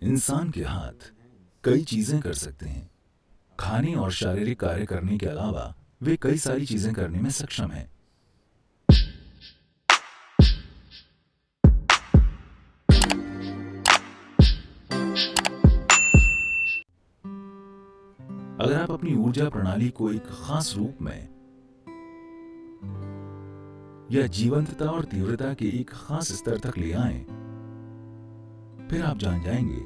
इंसान के हाथ कई चीजें कर सकते हैं। खाने और शारीरिक कार्य करने के अलावा वे कई सारी चीजें करने में सक्षम हैं। अगर आप अपनी ऊर्जा प्रणाली को एक खास रूप में या जीवंतता और तीव्रता के एक खास स्तर तक ले आएं, फिर आप जान जाएंगे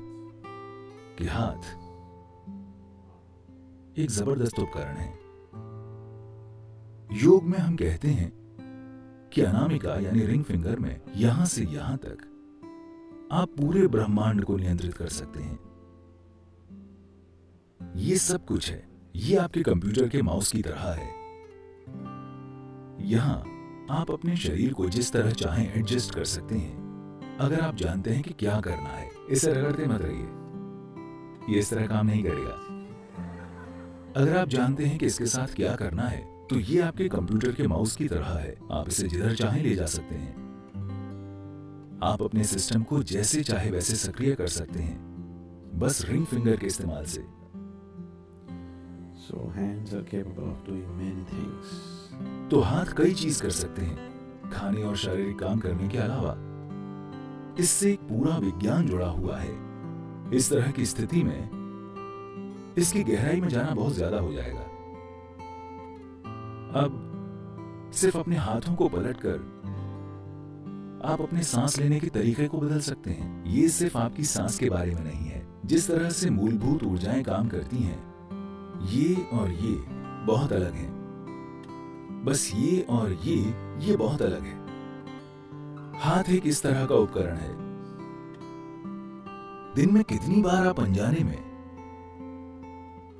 कि हाथ एक जबरदस्त उपकरण है। योग में हम कहते हैं कि अनामिका यानी रिंग फिंगर में यहां से यहां तक आप पूरे ब्रह्मांड को नियंत्रित कर सकते हैं। ये सब कुछ है, ये आपके कंप्यूटर के माउस की तरह है। यहां आप अपने शरीर को जिस तरह चाहें एडजस्ट कर सकते हैं, अगर आप जानते हैं कि क्या करना है। इसे रगड़ते मत रहिए, ये इस तरह काम नहीं करेगा। अगर आप जानते हैं कि इसके साथ क्या करना है, तो ये आपके कंप्यूटर के माउस की तरह है। आप इसे जिधर चाहें ले जा सकते हैं। आप अपने सिस्टम को जैसे चाहे वैसे सक्रिय कर सकते हैं, बस रिंग फिंगर के इस्तेमाल से। So hands are capable of doing many things. तो हाथ कई चीज कर सकते हैं, खाने और शारीरिक काम करने के अलावा। इससे एक पूरा विज्ञान जुड़ा हुआ है। इस तरह की स्थिति में इसकी गहराई में जाना बहुत ज्यादा हो जाएगा। अब सिर्फ अपने हाथों को पलटकर आप अपने सांस लेने के तरीके को बदल सकते हैं। ये सिर्फ आपकी सांस के बारे में नहीं है। जिस तरह से मूलभूत ऊर्जाएं काम करती हैं, ये और ये बहुत अलग हैं। बस ये और ये बहुत अलग है। हाथ एक इस तरह का उपकरण है। दिन में कितनी बार आप अनजाने में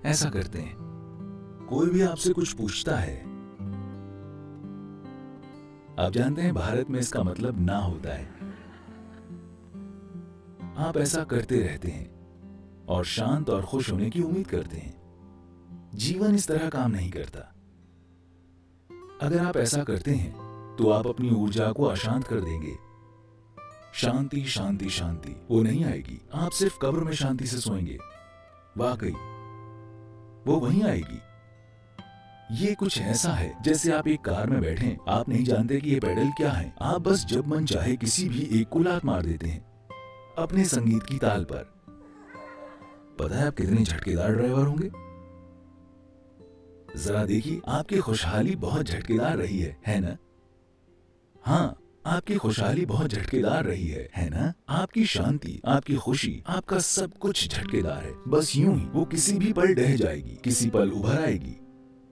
ऐसा करते हैं? कोई भी आपसे कुछ पूछता है, आप जानते हैं भारत में इसका मतलब ना होता है। आप ऐसा करते रहते हैं और शांत और खुश होने की उम्मीद करते हैं। जीवन इस तरह काम नहीं करता। अगर आप ऐसा करते हैं तो आप अपनी ऊर्जा को अशांत कर देंगे। शांति शांति शांति वो नहीं आएगी। आप सिर्फ कब्र में शांति से सोएंगे। वाकई वो वहीं आएगी। ये कुछ ऐसा है जैसे आप एक कार में बैठे, आप नहीं जानते कि ये पेडल क्या है। आप बस जब मन चाहे किसी भी एक को लात मार देते हैं अपने संगीत की ताल पर। पता है आप कितने झटकेदार ड्राइवर होंगे? जरा देखिए, आपकी खुशहाली बहुत झटकेदार रही है ना? हाँ, आपकी खुशहाली बहुत झटकेदार रही है ना? आपकी शांति, आपकी खुशी, आपका सब कुछ झटकेदार है। बस यूं ही वो किसी भी पल ढह जाएगी, किसी पल उभर आएगी।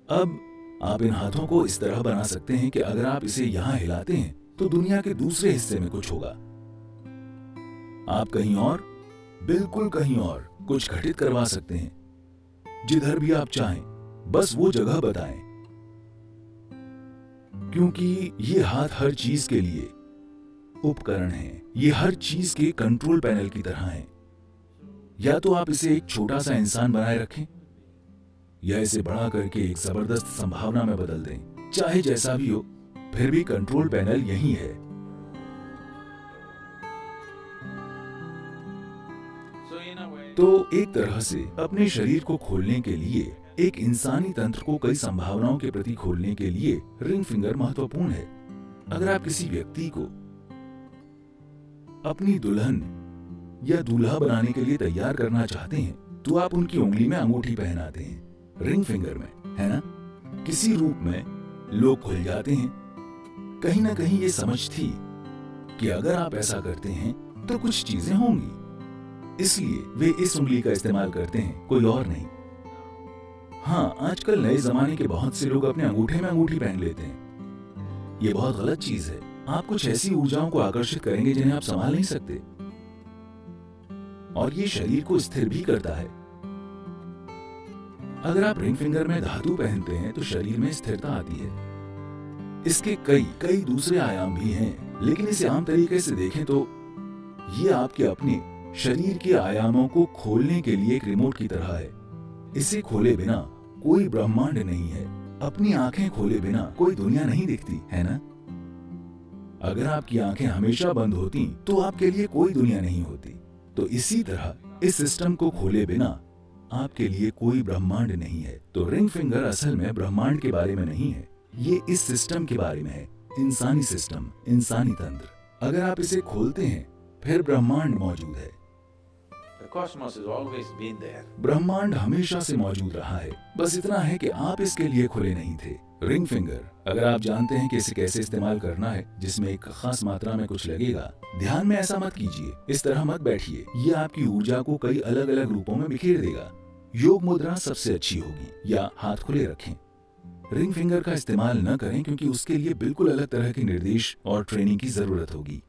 अब आप इन हाथों को इस तरह बना सकते हैं कि अगर आप इसे यहां हिलाते हैं तो दुनिया के दूसरे हिस्से में कुछ होगा। आप कहीं और, बिल्कुल कहीं और कुछ घटित करवा सकते हैं। जिधर भी आप चाहें, बस वो जगह बताएं। क्योंकि ये हाथ हर चीज के लिए उपकरण हैं। ये हर चीज के कंट्रोल पैनल की तरह हैं। या तो आप इसे एक छोटा सा इंसान बनाए रखें, या इसे बड़ा करके एक जबरदस्त संभावना में बदल दें। चाहे जैसा भी हो, फिर भी कंट्रोल पैनल यही है। तो एक तरह से अपने शरीर को खोलने के लिए, एक इंसानी तंत्र को कई संभावनाओं के प्रति खोलने के लिए रिंग फिंगर महत्वपूर्ण है। अगर आप किसी व्यक्ति को अपनी दुल्हन या दूल्हा बनाने के लिए तैयार करना चाहते हैं, तो आप उनकी उंगली में अंगूठी पहनाते हैं, रिंग फिंगर में, है ना? किसी रूप में लोग खुल जाते हैं। कहीं ना कहीं ये समझ थी कि अगर आप ऐसा करते हैं तो कुछ चीजें होंगी, इसलिए वे इस उंगली का इस्तेमाल करते हैं, कोई और नहीं। हाँ, आजकल नए जमाने के बहुत से लोग अपने अंगूठे में अंगूठी पहन लेते हैं। ये बहुत गलत चीज है। आप कुछ ऐसी ऊर्जाओं को आकर्षित करेंगे जिन्हें आप संभाल नहीं सकते, और ये शरीर को स्थिर भी करता है। अगर आप रिंग फिंगर में धातु पहनते हैं तो शरीर में स्थिरता आती है। इसके कई दूसरे आयाम भी हैं, लेकिन इसे आम तरीके से देखें तो ये आपके अपने शरीर के आयामों को खोलने के लिए एक रिमोट की तरह है। इसे खोले बिना कोई ब्रह्मांड नहीं है। अपनी आंखें खोले बिना कोई दुनिया नहीं दिखती, है ना? अगर आपकी आंखें हमेशा बंद होती तो आपके लिए कोई दुनिया नहीं होती। तो इसी तरह इस सिस्टम को खोले बिना आपके लिए कोई ब्रह्मांड नहीं है। तो रिंग फिंगर असल में ब्रह्मांड के बारे में नहीं है, ये इस सिस्टम के बारे में है, इंसानी सिस्टम, इंसानी तंत्र। अगर आप इसे खोलते हैं फिर ब्रह्मांड मौजूद है। The cosmos has always been there. ब्रह्मांड हमेशा से मौजूद रहा है, बस इतना है कि आप इसके लिए खुले नहीं थे। रिंग फिंगर, अगर आप जानते हैं कि इसे कैसे इस्तेमाल करना है जिसमें एक खास मात्रा में कुछ लगेगा, ध्यान में ऐसा मत कीजिए, इस तरह मत बैठिए, ये आपकी ऊर्जा को कई अलग अलग रूपों में बिखेर देगा। योग मुद्रा सबसे अच्छी होगी, या हाथ खुले रखें। रिंग फिंगर का इस्तेमाल न करें क्योंकि उसके लिए बिल्कुल अलग तरह के निर्देश और ट्रेनिंग की जरूरत होगी।